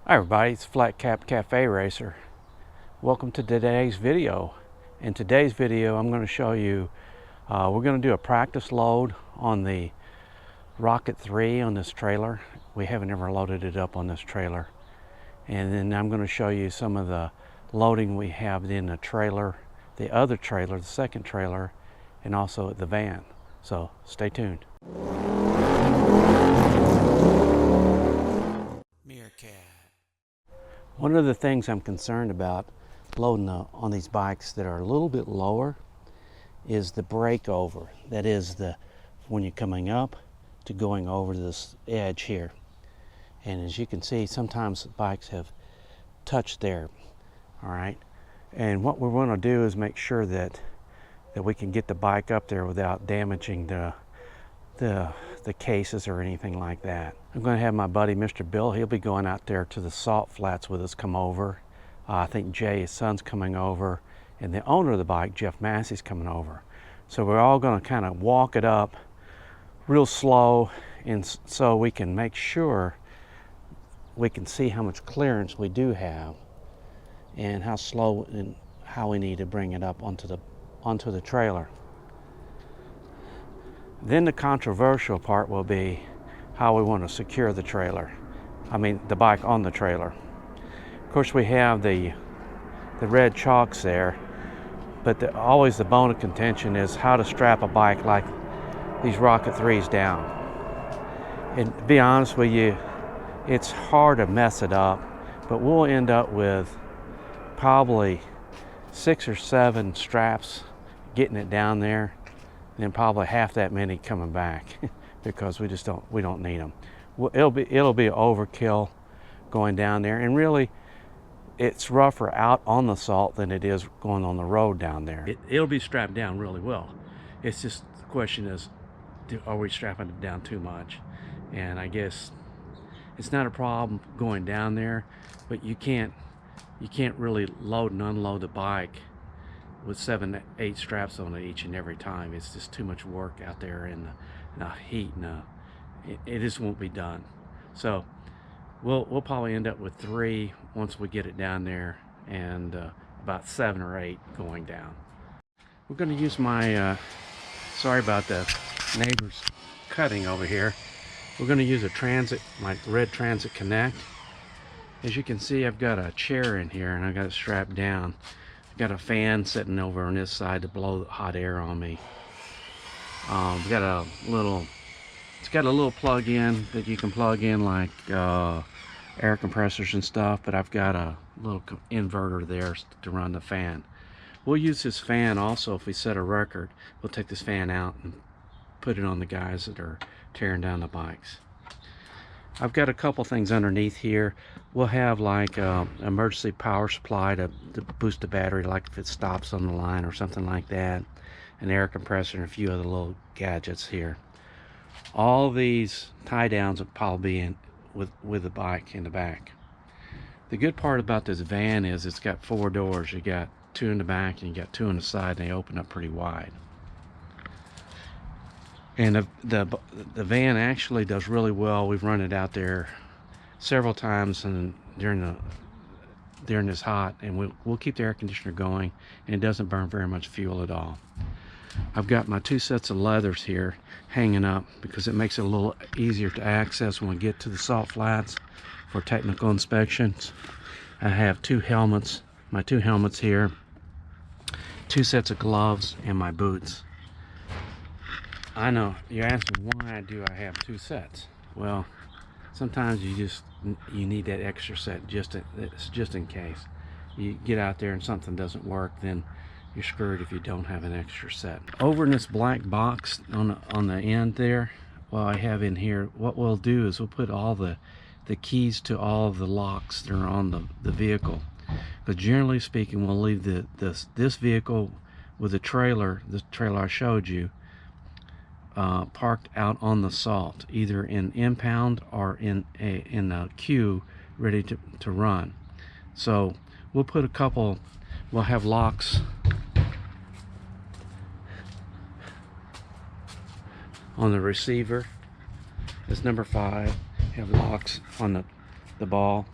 Hi everybody, it's Flat Cap Cafe Racer. Welcome to today's video. In today's video I'm going to show you, we're going to do a practice load on the Rocket 3 on this trailer. We haven't ever loaded it up on this trailer. And then I'm going to show you some of the loading we have in the trailer, the other trailer, the second trailer, and also the van. So stay tuned. Meerkat. One of the things I'm concerned about loading on these bikes that are a little bit lower is the breakover. That is when you're coming up to going over this edge here. And as you can see, sometimes bikes have touched there. All right. And what we want to do is make sure that we can get the bike up there without damaging the cases or anything like that. I'm going to have my buddy Mr. Bill. He'll be going out there to the salt flats with us, come over. I think Jay, his son's coming over, and the owner of the bike, Jeff Massey's coming over. So we're all going to kind of walk it up real slow, and so we can make sure we can see how much clearance we do have and how slow and how we need to bring it up onto the trailer. Then the controversial part will be how we want to secure the trailer. I mean, the bike on the trailer. Of course, we have the red chalks there, but always the bone of contention is how to strap a bike like these Rocket 3s down. And to be honest with you, it's hard to mess it up, but we'll end up with probably 6 or 7 straps getting it down there, and probably half that many coming back because we don't need them. It'll be overkill going down there, and really it's rougher out on the salt than it is going on the road down there. It'll be strapped down really well. It's just the question is, are we strapping it down too much? And I guess it's not a problem going down there, but you can't really load and unload the bike with 7, 8 straps on it each and every time. It's just too much work out there in the heat, and it just won't be done. So we'll probably end up with 3 once we get it down there, and about 7 or 8 going down. We're going to use my sorry about the neighbors cutting over here. We're going to use my red Transit Connect. As you can see, I've got a chair in here and I got it strapped down. I've got a fan sitting over on this side to blow hot air on me. It's got a little plug-in that you can plug in like air compressors and stuff, but I've got a little inverter there to run the fan. We'll use this fan also if we set a record. We'll take this fan out and put it on the guys that are tearing down the bikes. I've got a couple things underneath here. We'll have like emergency power supply to boost the battery, like if it stops on the line or something like that. An air compressor and a few other little gadgets here. All these tie downs will probably be in with the bike in the back. The good part about this van is it's got 4 doors. You got 2 in the back and you got 2 on the side, and they open up pretty wide. And the van actually does really well. We've run it out there several times and during this hot, and we'll keep the air conditioner going, and it doesn't burn very much fuel at all. I've got my 2 sets of leathers here hanging up because it makes it a little easier to access when we get to the salt flats for technical inspections. I have 2 helmets, my 2 helmets here, 2 sets of gloves, and my boots. I know you're asking why do I have 2 sets. Well, sometimes you need that extra set just in case you get out there and something doesn't work. Then you're screwed if you don't have an extra set. Over in this black box on the end there, well, I have in here, what we'll do is we'll put all the keys to all of the locks that are on the vehicle. But generally speaking, we'll leave this vehicle with the trailer I showed you, parked out on the salt, either in impound or in a queue ready to run. So we'll put we'll have locks on the receiver. It's number 5. Have locks on the ball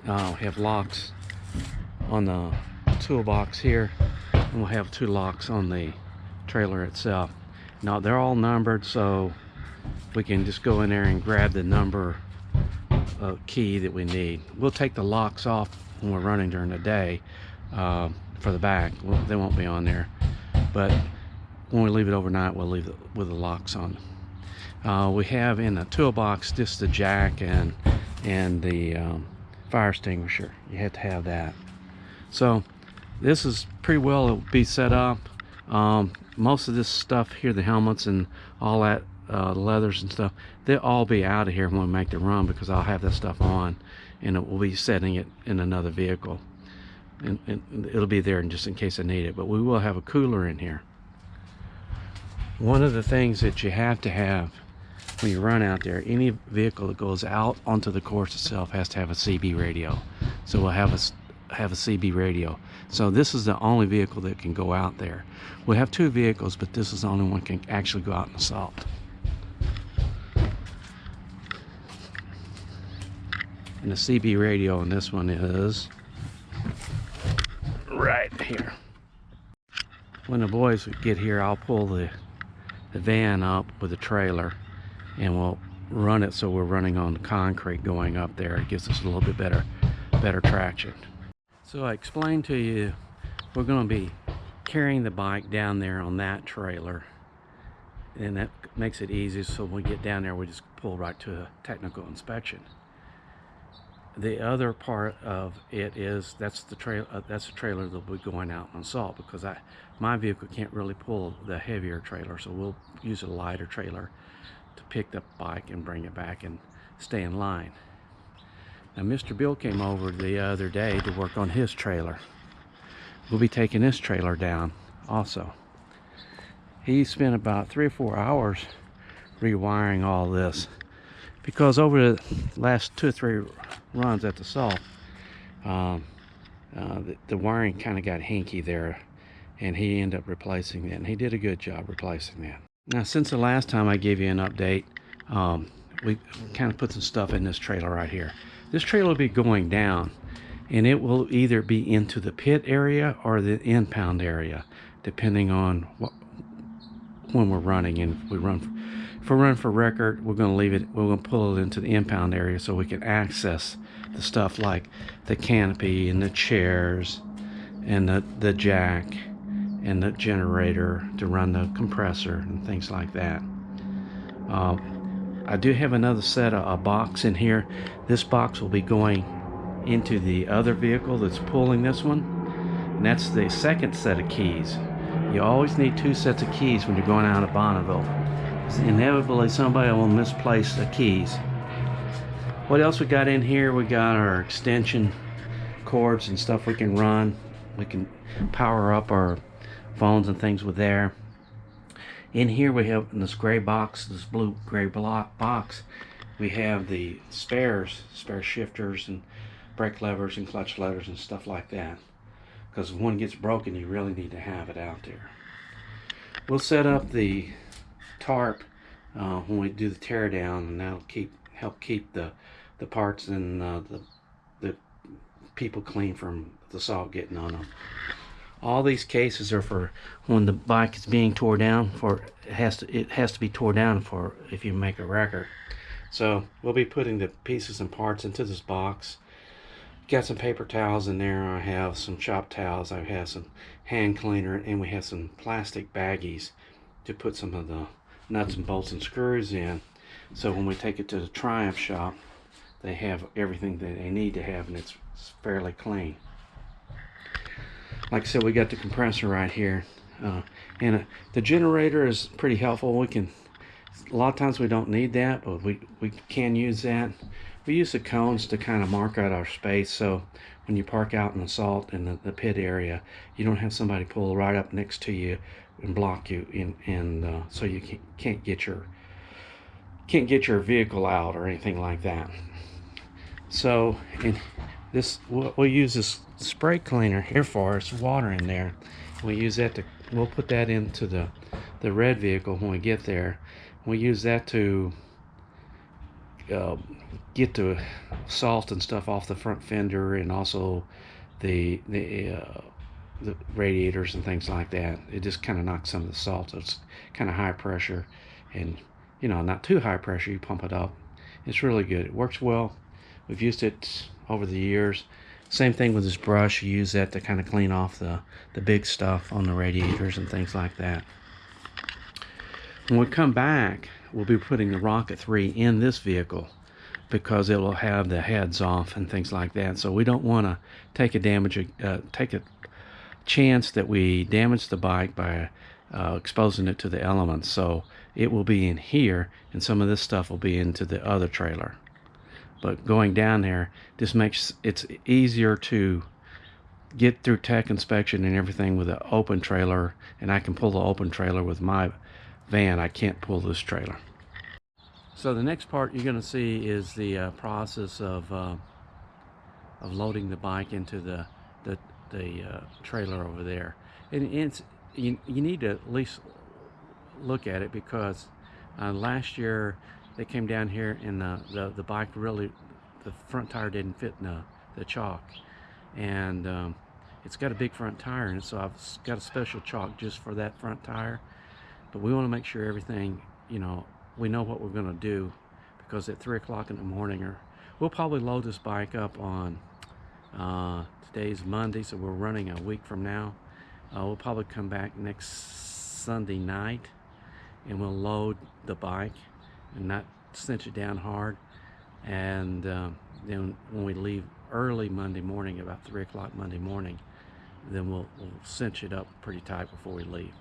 have locks on the toolbox here, and we'll have 2 locks on the trailer itself. Now they're all numbered, so we can just go in there and grab the number key that we need. We'll take the locks off when we're running during the day for the back. They won't be on there, but when we leave it overnight, we'll leave it with the locks on. We have in the toolbox just the jack and the fire extinguisher. You have to have that. So this is pretty well, it'll be set up. Most of this stuff here, the helmets and all that, leathers and stuff, they'll all be out of here when we make the run, because I'll have that stuff on and it will be setting it in another vehicle, and it'll be there just in case I need it. But we will have a cooler in here. One of the things that you have to have when you run out there, any vehicle that goes out onto the course itself has to have a CB radio. So we'll have a CB radio. So this is the only vehicle that can go out there. We have 2 vehicles, but this is the only one can actually go out and assault. And the CB radio on this one is right here. When the boys get here, I'll pull the van up with the trailer, and we'll run it so we're running on the concrete going up there. It gives us a little bit better traction. So I explained to you, we're going to be carrying the bike down there on that trailer, and that makes it easy. So when we get down there, we just pull right to a technical inspection. The other part of it is that's the trailer that'll be going out on assault, because my vehicle can't really pull the heavier trailer, so we'll use a lighter trailer to pick the bike and bring it back and stay in line. Now Mr. Bill came over the other day to work on his trailer. We'll be taking this trailer down also. He spent about 3 or 4 hours rewiring all this, because over the last 2 or 3 runs at the salt, the wiring kind of got hinky there, and he ended up replacing that, and he did a good job replacing that. Now, since the last time I gave you an update, we kind of put some stuff in this trailer right here. This trailer will be going down, and it will either be into the pit area or the impound area, depending on when we're running. And if we run for record, we're going to leave it, we're going to pull it into the impound area so we can access the stuff like the canopy and the chairs and the jack and the generator to run the compressor and things like that. I do have another set of a box in here. This box will be going into the other vehicle that's pulling this one, and that's the second set of keys. You always need 2 sets of keys when you're going out of Bonneville. Inevitably somebody will misplace the keys. What else we got in here? We got our extension cords and stuff we can run. We can power up our phones and things with there. In here we have, in this gray box, this blue gray box, we have the spare shifters and brake levers and clutch levers and stuff like that, because if one gets broken, you really need to have it out there. We'll set up the tarp when we do the tear down, and that'll help keep the parts and the people clean from the salt getting on them. All these cases are for when the bike is being tore down. It has to be tore down for if you make a record. So we'll be putting the pieces and parts into this box. Got some paper towels in there. I have some shop towels. I have some hand cleaner, and we have some plastic baggies to put some of the nuts and bolts and screws in. So when we take it to the Triumph shop, they have everything that they need to have, and it's fairly clean. Like I said, we got the compressor right here, and the generator is pretty helpful. A lot of times we don't need that, but we can use that. We use the cones to kind of mark out our space, so when you park out in the salt in the pit area, you don't have somebody pull right up next to you and block you in, so you can't get your vehicle out or anything like that. So we'll use this spray cleaner here for us, water in there. We use that we'll put that into the red vehicle when we get there. We use that to get the salt and stuff off the front fender, and also the radiators and things like that. It just kind of knocks some of the salt. So it's kind of high pressure, and not too high pressure. You pump it up. It's really good. It works well. We've used it over the years. Same thing with this brush. You use that to kind of clean off the big stuff on the radiators and things like that. When we come back, we'll be putting the Rocket 3 in this vehicle because it will have the heads off and things like that. So we don't want to take a chance that we damage the bike by exposing it to the elements. So it will be in here, and some of this stuff will be into the other trailer. But going down there just makes it easier to get through tech inspection and everything with an open trailer, and I can pull the open trailer with my van. I can't pull this trailer. So the next part you're going to see is the process of loading the bike into the trailer over there. And you need to at least look at it, because last year they came down here and the bike really, the front tire didn't fit in the chalk, and it's got a big front tire in it, so I've got a special chalk just for that front tire. But we want to make sure everything, we know what we're going to do, because at 3 o'clock in the morning, we'll probably load this bike up on today's Monday, so we're running a week from now. We'll probably come back next Sunday night, and we'll load the bike and not cinch it down hard, and then when we leave early Monday morning, about 3 o'clock Monday morning, then we'll cinch it up pretty tight before we leave.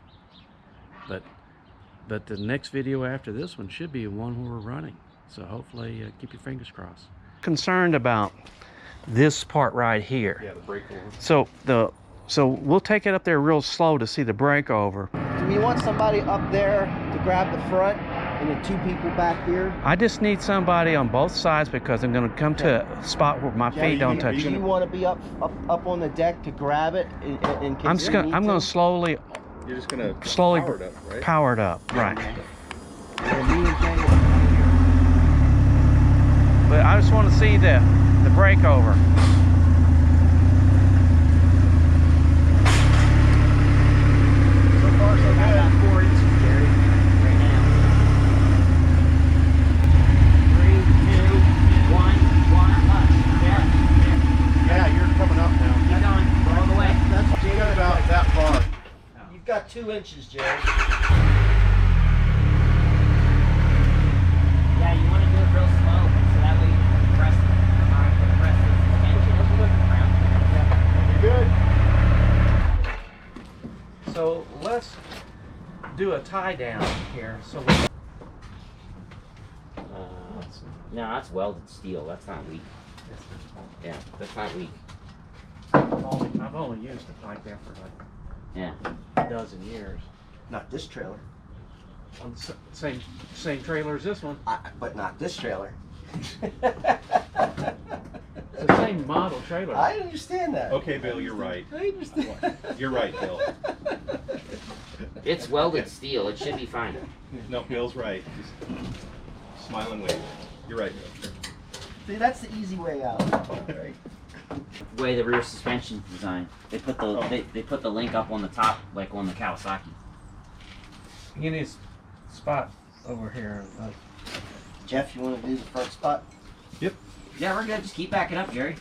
But the next video after this one should be one where we're running, so hopefully keep your fingers crossed. Concerned about this part right here. Yeah, the breakover. So we'll take it up there real slow to see the breakover. Do we want somebody up there to grab the front and then 2 people back here? I just need somebody on both sides, because I'm going to come to a spot where my feet don't touch it. Do you want to be up on the deck to grab it in case I'm going to slowly. You're just gonna slowly power it up, right? Power it up, right? But I just want to see the breakover. So far, so good. About 4 inches, Jerry, right now. 3, 2, 1, hush. Yeah, you're coming up now. Keep going. Go all the way. You got about that far. You've got 2 inches, Jerry. Yeah, you want to do it real slow, so that way you can compress the suspension. You're good. So let's do a tie down here. So no, that's welded steel. That's not weak. Yeah, that's not weak. I've only used it like that for like a dozen years. Not this trailer. On the same trailer as this one. But not this trailer. It's the same model trailer. I understand that. Okay, Bill, you're right. I understand. You're right, Bill. It's welded steel. It should be fine. No, Bill's right. Just smile and wave. You're right, Bill. See, that's the easy way out. Right? The way the rear suspension design. They put the they put the link up on the top, like on the Kawasaki. You need a spot over here. Jeff, you want to do the front spot? Yep. Yeah, we're good. Just keep backing up, Jerry.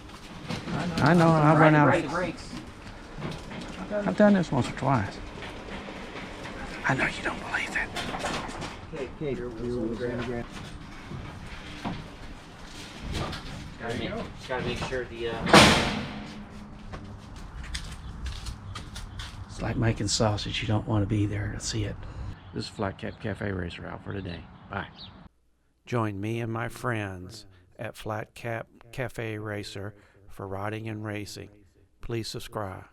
I know. I've run out Right of. brakes. I've done this once or twice. I know you don't believe that. Okay, you're Just gotta make sure the It's like making sausage. You don't want to be there to see it. This is Flat Cap Cafe Racer out for today. Bye. Join me and my friends at Flat Cap Cafe Racer for riding and racing. Please subscribe.